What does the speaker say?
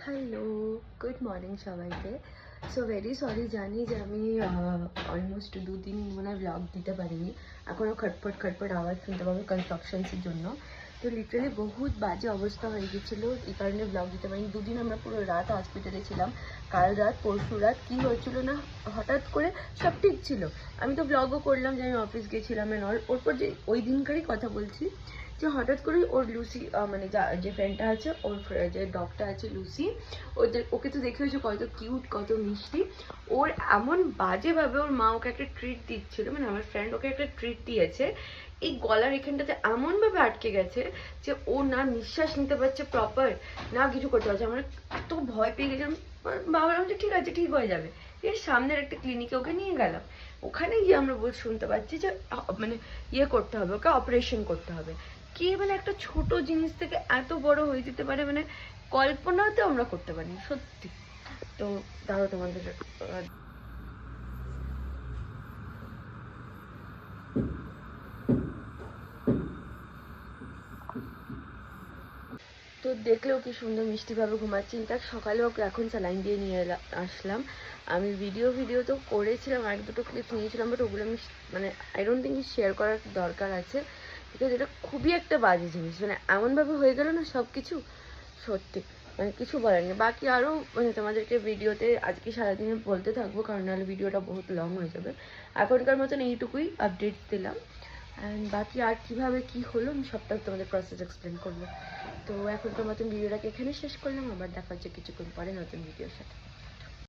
Hello, good morning সবাইকে। So very sorry, জানি যে আমি অলমোস্ট 2 দিন মনে হয় ব্লগ দিতে পারিনি। এখনও খটপট খটপট আওয়াজ শুনতে পাবো কনস্ট্রাকশনসের জন্য। তো লিটারালি বহুত বাজে অবস্থা হয়ে গেছিলো, এই কারণে ব্লগ দিতে পারিনি। 2 দিন আমরা পুরো রাত হসপিটালে ছিলাম। কাল রাত পরশু রাত কী হয়েছিল না, হঠাৎ করে সব ঠিক ছিল। আমি তো ব্লগও করলাম যে আমি অফিস গেছিলাম অ্যান্ড অল। ওরপর যে ওই দিনকারই কথা বলছি, যে হঠাৎ করেই ওর লুসি মানে যে ফ্রেন্ডটা আছে, ওর যে ডগটা আছে লুসি, ওকে তো দেখে হয়েছে কত কিউট কত মিষ্টি। ওর এমন বাজেভাবে ওর মা ওকে একটা ট্রিট দিচ্ছিল, মানে আমার ফ্রেন্ড ওকে একটা ট্রিট দিয়েছে, এই গলার এখানটাতে এমনভাবে আটকে গেছে যে ও না নিঃশ্বাস নিতে পারছে প্রপার, না কিছু করতে পারছে। আমার এত ভয় পেয়ে গেছিলাম। ভাবলাম যে ঠিক আছে, ঠিক হয়ে যাবে। এর সামনের একটা ক্লিনিকে ওকে নিয়ে গেলাম। ওখানে গিয়ে আমরা শুনতে পাচ্ছি যে মানে ইয়ে করতে হবে, ওকে অপারেশন করতে হবে। কি মানে একটা ছোট জিনিস থেকে এত বড় হয়ে যেতে পারে, মানে কল্পনাতেও আমরা করতে পারি সত্যি। তো দাঁড়াও তোমাদের তো দেখলেও কি সুন্দর মিষ্টিভাবে ঘুমাচ্ছি। ইনফ্যাক্ট সকালে ওকে এখন স্যালাইন দিয়ে নিয়ে আসলাম। আমি ভিডিও তো করেছিলাম, এক দুটো ক্লিপ নিয়েছিলাম, বাট ওগুলো আমি মানে আই ডোন্ট থিঙ্ক শেয়ার করার দরকার আছে, বিকজ এটা খুবই একটা বাজে জিনিস। মানে এমনভাবে হয়ে গেল না সব কিছু, সত্যি মানে কিছু বলার নেই। বাকি আরও মানে তোমাদেরকে ভিডিওতে আজকে সারাদিনে বলতে থাকবো, কারণ নাহলে ভিডিওটা বহুত লং হয়ে যাবে। এখনকার মতন এইটুকুই আপডেটস দিলাম, অ্যান্ড বাকি আর কীভাবে কী হলো আমি সবটা তোমাদের প্রসেস এক্সপ্লেন করবো। তো এখনকার মতন ভিডিওটাকে এখানে শেষ করলাম, আবার দেখা হচ্ছে কিছুক্ষণ পরে নতুন ভিডিওর সাথে।